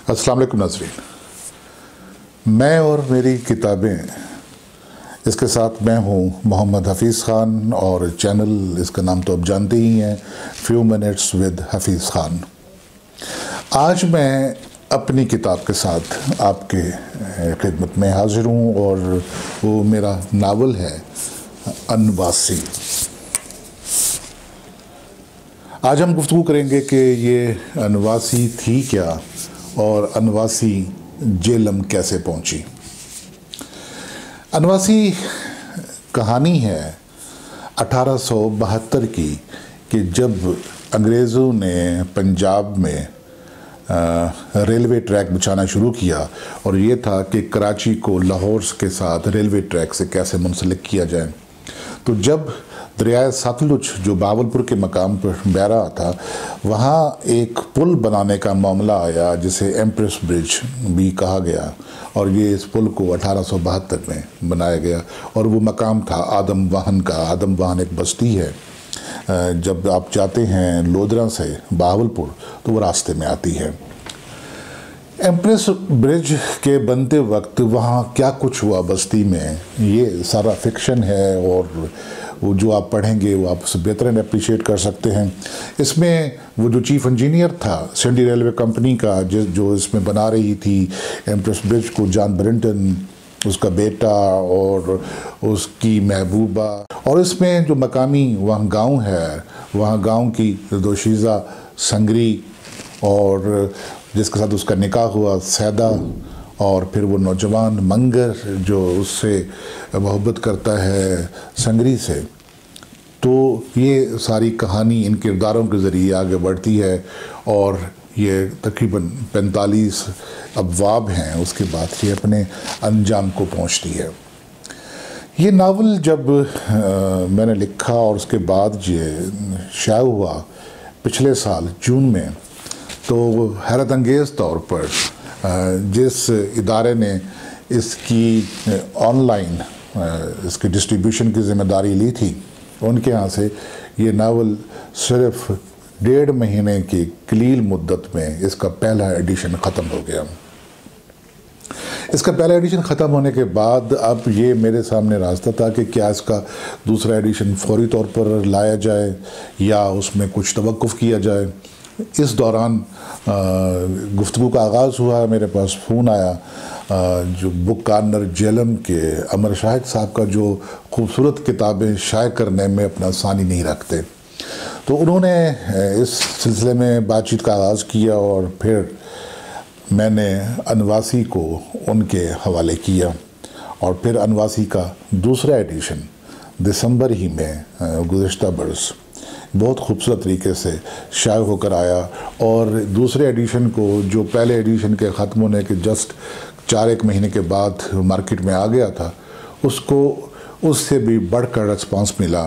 अस्सलाम वालेकुम नाज़रीन, मैं और मेरी किताबें, इसके साथ मैं हूँ मोहम्मद हफ़ीज़ ख़ान और चैनल इसका नाम तो आप जानते ही हैं, few minutes with Hafeez Khan. आज मैं अपनी किताब के साथ आपके खिदमत में हाज़िर हूँ और वो मेरा नावल है अनवासी। आज हम गुफ्तगू करेंगे कि ये अनवासी थी क्या और अनवासी जेलम कैसे पहुंची। अनवासी कहानी है 1872 की कि जब अंग्रेज़ों ने पंजाब में रेलवे ट्रैक बिछाना शुरू किया और ये था कि कराची को लाहौर के साथ रेलवे ट्रैक से कैसे मुंसलिक किया जाए। तो जब दरियाए सतलुज जो बावलपुर के मकाम पर बह रहा था, वहाँ एक पुल बनाने का मामला आया जिसे एम्प्रेस ब्रिज भी कहा गया और ये इस पुल को 1872 में बनाया गया और वो मकाम था आदम वाहन का। आदम वाहन एक बस्ती है, जब आप जाते हैं लोधरा से बावलपुर तो वो रास्ते में आती है। एम्प्रेस ब्रिज के बनते वक्त वहाँ क्या कुछ हुआ बस्ती में, ये सारा फिक्शन है और वो जो आप पढ़ेंगे वो आप उसे बेहतर अप्रिशिएट कर सकते हैं। इसमें वो जो चीफ इंजीनियर था सिंडी रेलवे कंपनी का जो इसमें बना रही थी एम्प्रेस ब्रिज को, जॉन ब्रिंटन, उसका बेटा और उसकी महबूबा, और इसमें जो मकामी वहाँ गांव है, वहाँ गांव की दोशीज़ा संगरी और जिसके साथ उसका निकाह हुआ सैदा, और फिर वो नौजवान मंगर जो उससे मोहब्बत करता है संगरी से। तो ये सारी कहानी इन किरदारों के ज़रिए आगे बढ़ती है और ये तकरीबन 45 अबवाब हैं। उसके बाद ये अपने अंजाम को पहुंचती है। ये नावल जब मैंने लिखा और उसके बाद ये शाया हुआ पिछले साल जून में, तो हैरत अंगेज़ तौर पर जिस इदारे ने इसकी ऑनलाइन इसकी डिस्ट्रीब्यूशन की ज़िम्मेदारी ली थी, उनके यहाँ से ये नावल सिर्फ 1.5 महीने की कलील मुद्दत में इसका पहला एडिशन ख़त्म हो गया। इसका पहला एडिशन ख़त्म होने के बाद अब ये मेरे सामने रास्ता था कि क्या इसका दूसरा एडिशन फौरी तौर पर लाया जाए या उसमें कुछ तवक्कुफ़ किया जाए। इस दौरान गुफ्तगू का आगाज़ हुआ, मेरे पास फ़ोन आया जो बुक कार्नर जेलम के अमर शाहिद साहब का, जो खूबसूरत किताबें शाये करने में अपना सानी नहीं रखते। तो उन्होंने इस सिलसिले में बातचीत का आगाज़ किया और फिर मैंने अनवासी को उनके हवाले किया और फिर अनवासी का दूसरा एडिशन दिसंबर ही में गुज़िश्ता बरस बहुत खूबसूरत तरीके से शाये होकर आया। और दूसरे एडिशन को जो पहले एडिशन के ख़त्म होने के जस्ट 4-1 महीने के बाद मार्केट में आ गया था, उसको उससे भी बढ़कर रिस्पांस मिला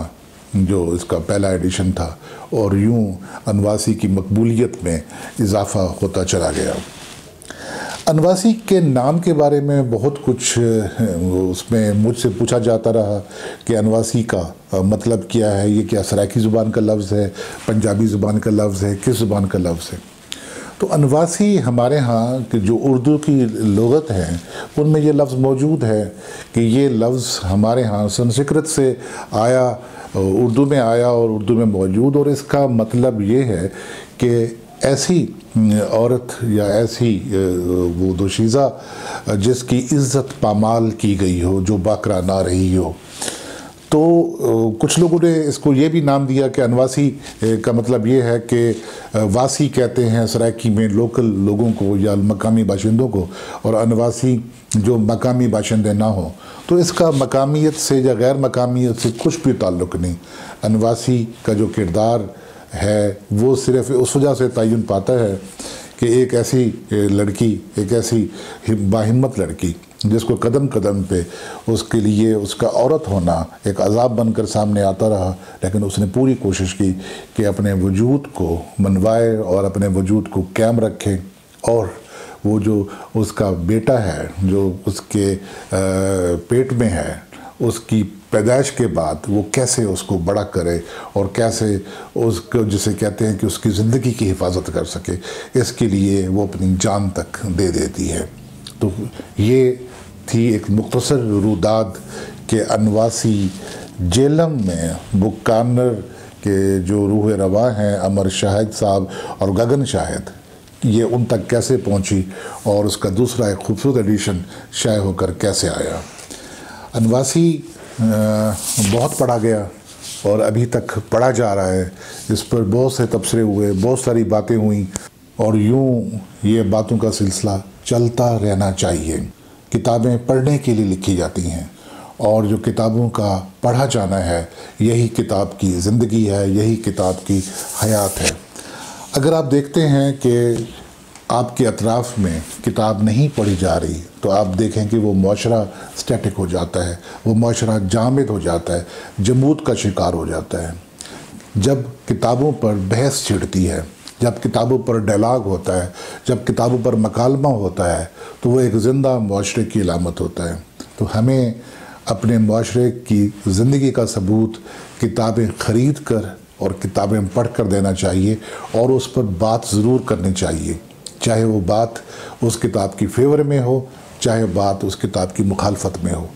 जो इसका पहला एडिशन था और यूँ अनवासी की मकबूलियत में इजाफ़ा होता चला गया। अनवासी के नाम के बारे में बहुत कुछ उसमें मुझसे पूछा जाता रहा कि अनवासी का मतलब क्या है, ये क्या सराइकी ज़ुबान का लफ्ज़ है, पंजाबी ज़ुबान का लफ्ज़ है, किस ज़ुबान का लफ्ज़ है। तो अनवासी हमारे यहाँ कि जो उर्दू की लुग़त है उनमें ये लफ्ज़ मौजूद है कि ये लफ्ज़ हमारे यहाँ संस्कृत से आया, उर्दू में आया और उर्दू में मौजूद, और इसका मतलब ये है कि ऐसी औरत या ऐसी वो दोशीज़ा जिसकी इज़्ज़त पामाल की गई हो, जो बाकरा ना रही हो। तो कुछ लोगों ने इसको ये भी नाम दिया कि अनवासी का मतलब ये है कि वासी कहते हैं सराइकी में लोकल लोगों को या मकामी बाशिंदों को, और अनवासी जो मकामी बाशिंदे ना हो। तो इसका मकामियत से या गैर मकामियत से कुछ भी ताल्लुक़ नहीं। अनवासी का जो किरदार है वो सिर्फ उस वजह से तय्युन पाता है कि एक ऐसी लड़की, एक ऐसी बाहिम्मत लड़की जिसको कदम कदम पे उसके लिए उसका औरत होना एक अज़ाब बनकर सामने आता रहा, लेकिन उसने पूरी कोशिश की कि अपने वजूद को मनवाए और अपने वजूद को कायम रखे। और वो जो उसका बेटा है जो उसके पेट में है, اس کی پیدائش کے بعد وہ کیسے اس کو بڑا کرے اور کیسے اس کو جسے کہتے ہیں کہ اس کی زندگی کی حفاظت کر سکے، اس کے لیے وہ اپنی جان تک دے دیتی ہے۔ تو یہ تھی ایک مختصر روداد کہ انواسی جیلم میں بکانر کے جو روح رواں ہیں امر شاہد صاحب اور گگن شاہد، یہ ان تک کیسے پہنچی اور اس کا دوسرا ایک خوبصورت ایڈیشن شائع ہو کر کیسے آیا۔ انواسی بہت پڑھا گیا اور ابھی تک پڑھا جا رہا ہے، اس پر بہت سے تبصرے ہوئے، بہت ساری باتیں ہوئیں، اور یوں یہ باتوں کا سلسلہ چلتا رہنا چاہیے۔ کتابیں پڑھنے کے لیے لکھی جاتی ہیں، اور جو کتابوں کا پڑھا جانا ہے یہی کتاب کی زندگی ہے، یہی کتاب کی حیات ہے۔ اگر آپ دیکھتے ہیں کہ آپ کے اطراف میں کتاب نہیں پڑھی جا رہی تو آپ دیکھیں کہ وہ معاشرہ سٹیٹک ہو جاتا ہے، وہ معاشرہ جامد ہو جاتا ہے، جمود کا شکار ہو جاتا ہے۔ جب کتابوں پر بحث چھڑتی ہے، جب کتابوں پر ڈائلاگ ہوتا ہے، جب کتابوں پر مکالمہ ہوتا ہے تو وہ ایک زندہ معاشرے کی علامت ہوتا ہے۔ تو ہمیں اپنے معاشرے کی زندگی کا ثبوت کتابیں خرید کر اور کتابیں پڑھ کر دینا چاہیے، اور اس پر بات ضرور کرنی چاہیے، چاہے وہ بات اس کتاب کی فیور میں ہو، چاہے بات اس کتاب کی مخالفت میں ہو،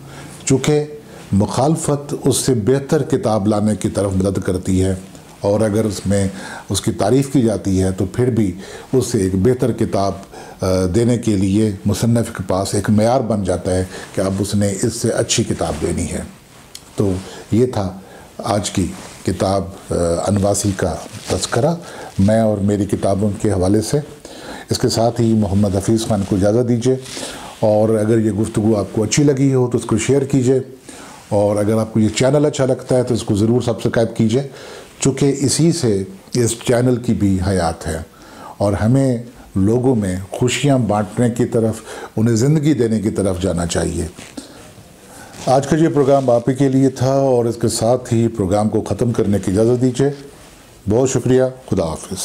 چونکہ مخالفت اس سے بہتر کتاب لانے کی طرف مدد کرتی ہے، اور اگر اس میں اس کی تعریف کی جاتی ہے تو پھر بھی اس سے ایک بہتر کتاب دینے کے لیے مصنف کے پاس ایک معیار بن جاتا ہے کہ اب اس نے اس سے اچھی کتاب دینی ہے۔ تو یہ تھا آج کی کتاب انواسی کا تذکرہ، میں اور میری کتابوں کے حوالے سے۔ اس کے ساتھ ہی محمد حفیظ خان کو اجازت دیجیے، اور اگر یہ گفتگو آپ کو اچھی لگی ہو تو اس کو شیئر کیجیے، اور اگر آپ کو یہ چینل اچھا لگتا ہے تو اس کو ضرور سبسکرائب کیجیے، چونکہ اسی سے اس چینل کی بھی حیات ہے، اور ہمیں لوگوں میں خوشیاں بانٹنے کی طرف، انہیں زندگی دینے کی طرف جانا چاہیے۔ آج کا یہ پروگرام آپ ہی کے لیے تھا، اور اس کے ساتھ ہی پروگرام کو ختم کرنے کی اجازت دیجیے۔ بہت شکریہ، خدا حافظ۔